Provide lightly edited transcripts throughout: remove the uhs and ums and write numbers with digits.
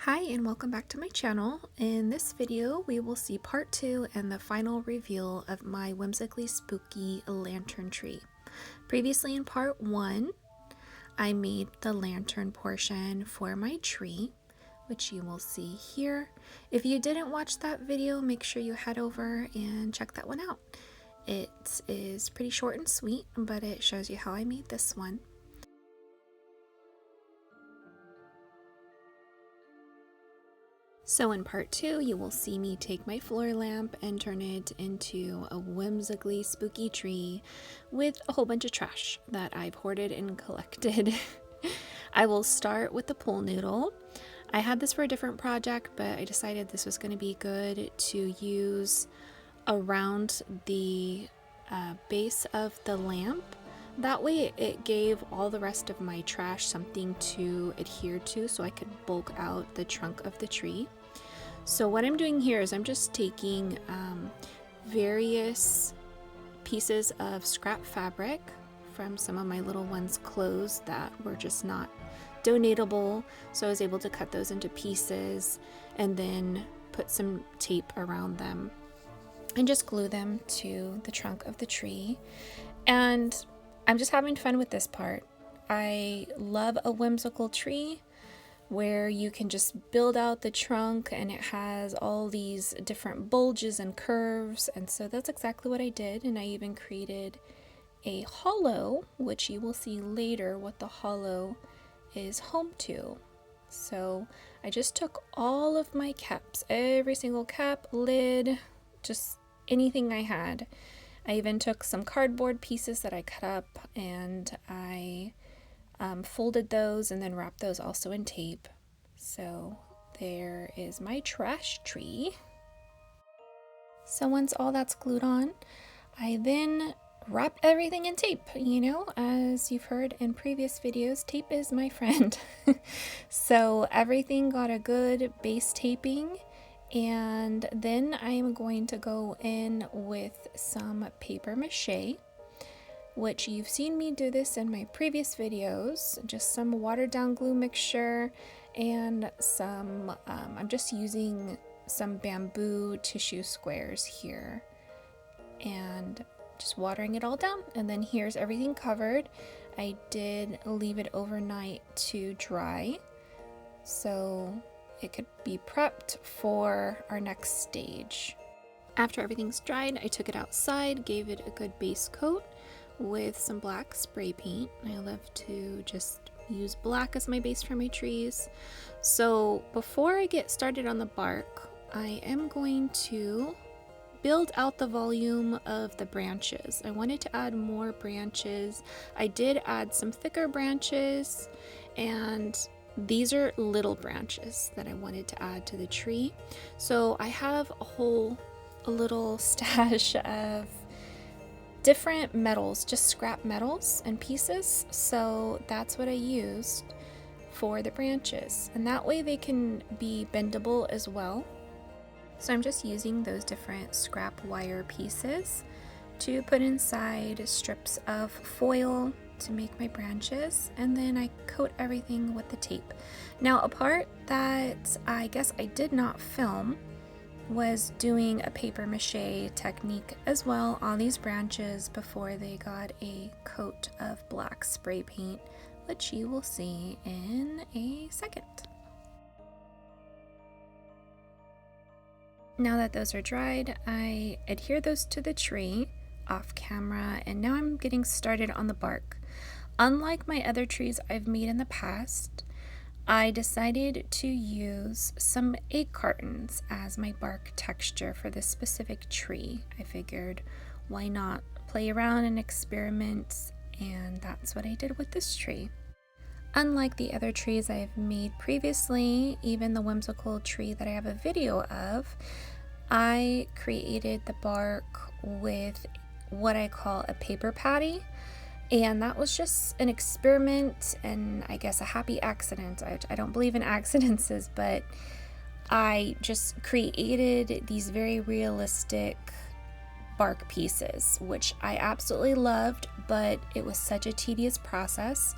Hi and welcome back to my channel. In this video we will see part 2 and the final reveal of my whimsically spooky lantern tree. Previously in part 1 I made the lantern portion for my tree, which you will see here. If you didn't watch that video, make sure you head over and check that one out. It is pretty short and sweet, but it shows you how I made this one. So in part 2, you will see me take my floor lamp and turn it into a whimsically spooky tree with a whole bunch of trash that I've hoarded and collected. I will start with the pool noodle. I had this for a different project, but I decided this was going to be good to use around the base of the lamp. That way it gave all the rest of my trash something to adhere to so I could bulk out the trunk of the tree. So what I'm doing here is I'm just taking various pieces of scrap fabric from some of my little ones' clothes that were just not donatable. So I was able to cut those into pieces and then put some tape around them and just glue them to the trunk of the tree. And I'm just having fun with this part. I love a whimsical tree where you can just build out the trunk and it has all these different bulges and curves, and so that's exactly what I did. And I even created a hollow, which you will see later what the hollow is home to. So I just took all of my caps, every single cap, lid, just anything I had. I even took some cardboard pieces that I cut up and I folded those and then wrapped those also in tape. So there is my trash tree. So once all that's glued on, I then wrap everything in tape. You know, as you've heard in previous videos, tape is my friend. So everything got a good base taping, and then I am going to go in with some paper mache, which you've seen me do this in my previous videos. Just some watered down glue mixture and some, I'm just using some bamboo tissue squares here and just watering it all down. And then here's everything covered. I did leave it overnight to dry so it could be prepped for our next stage. After everything's dried, I took it outside, gave it a good base coat with some black spray paint. I love to just use black as my base for my trees. So before I get started on the bark, I am going to build out the volume of the branches. I wanted to add more branches. I did add some thicker branches, and these are little branches that I wanted to add to the tree. So I have a little stash of different metals, just scrap metals and pieces. So that's what I used for the branches, and that way they can be bendable as well. So I'm just using those different scrap wire pieces to put inside strips of foil to make my branches, and then I coat everything with the tape. Now, a part that I guess I did not film was doing a paper mache technique as well on these branches before they got a coat of black spray paint, which you will see in a second. Now that those are dried, I adhere those to the tree off camera, and now I'm getting started on the bark. Unlike my other trees I've made in the past, I decided to use some egg cartons as my bark texture for this specific tree. I figured, why not play around and experiment, and that's what I did with this tree. Unlike the other trees I've made previously, even the whimsical tree that I have a video of, I created the bark with what I call a paper patty. And that was just an experiment and I guess a happy accident. I don't believe in accidents, but I just created these very realistic bark pieces, which I absolutely loved, but it was such a tedious process.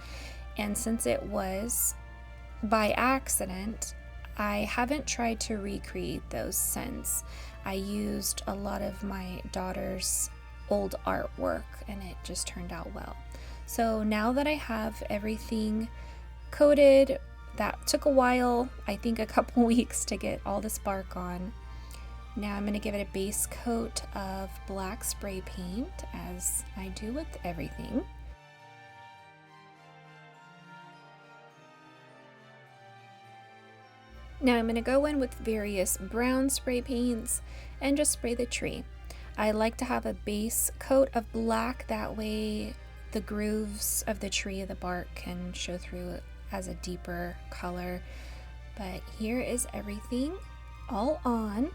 And since it was by accident, I haven't tried to recreate those since. I used a lot of my daughter's old artwork and it just turned out well. So now that I have everything coated, that took a while, I think a couple weeks to get all this bark on. Now I'm going to give it a base coat of black spray paint, as I do with everything. Now I'm going to go in with various brown spray paints and just spray the tree. I like to have a base coat of black, that way the grooves of the tree, the bark, can show through as a deeper color. But here is everything all on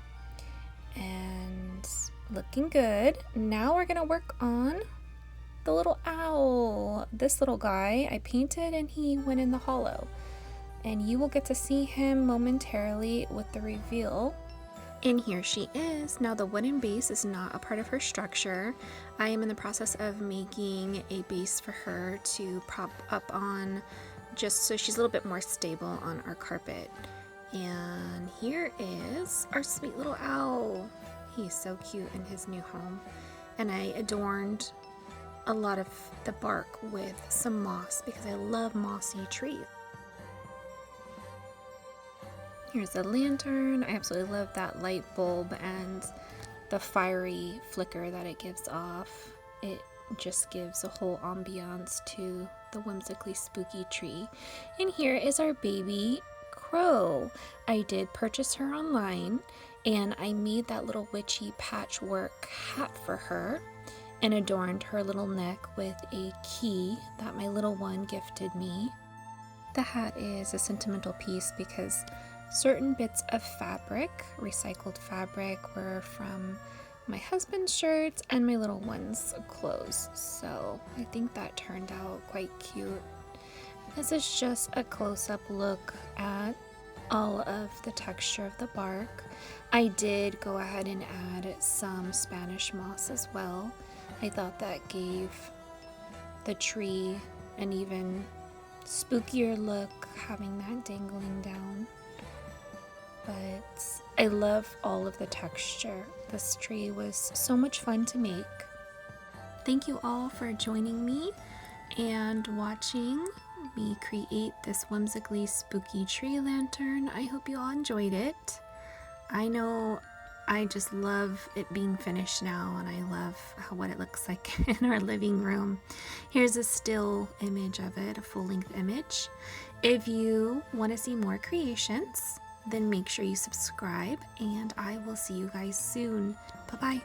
and looking good. Now we're gonna work on the little owl. This little guy I painted and he went in the hollow, and you will get to see him momentarily with the reveal. And here she is. Now the wooden base is not a part of her structure. I am in the process of making a base for her to prop up on, just so she's a little bit more stable on our carpet. And here is our sweet little owl. He's so cute in his new home. And I adorned a lot of the bark with some moss because I love mossy trees. Here's the lantern. I absolutely love that light bulb and the fiery flicker that it gives off. It just gives a whole ambiance to the whimsically spooky tree. And here is our baby crow. I did purchase her online, and I made that little witchy patchwork hat for her and adorned her little neck with a key that my little one gifted me. The hat is a sentimental piece because certain bits of fabric, recycled fabric, were from my husband's shirts and my little one's clothes. So I think that turned out quite cute. This is just a close-up look at all of the texture of the bark. I did go ahead and add some Spanish moss as well. I thought that gave the tree an even spookier look, having that dangling down. But I love all of the texture. This tree was so much fun to make. Thank you all for joining me and watching me create this whimsically spooky tree lantern. I hope you all enjoyed it. I know I just love it being finished now, and I love what it looks like in our living room. Here's a still image of it, a full-length image. If you want to see more creations, then make sure you subscribe, and I will see you guys soon. Bye-bye.